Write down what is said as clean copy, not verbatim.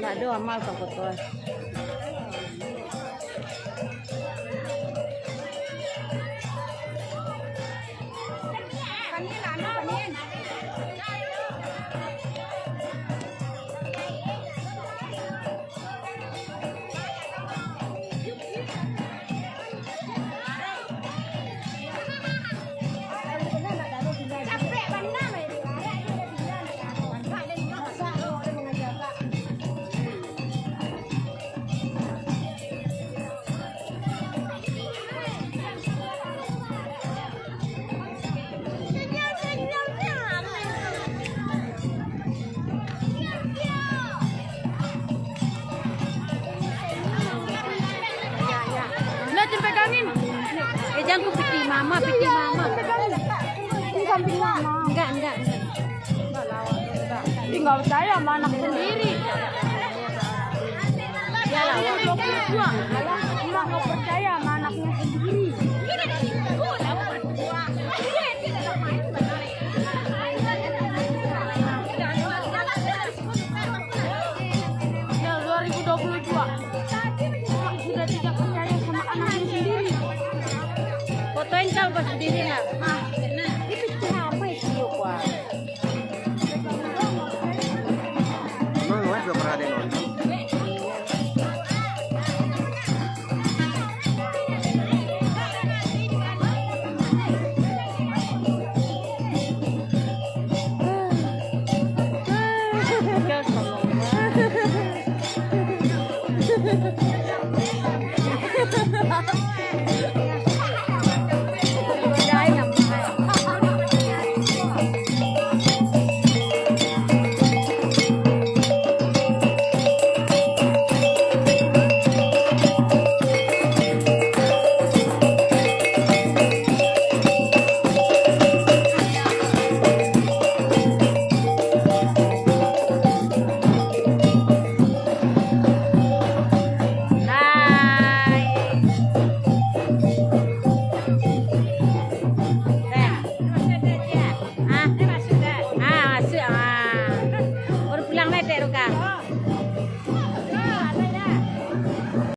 Gak ada amal kau foto. Jangan ku piti mama. Ini samping mama. Enggak. Tinggal percaya sama anak sendiri. Ya lah, 22. Enggak percaya sama anaknya sendiri. Ya 2022. Sudah tidak percaya sama anaknya sendiri. Fotoin kau sendiri lah.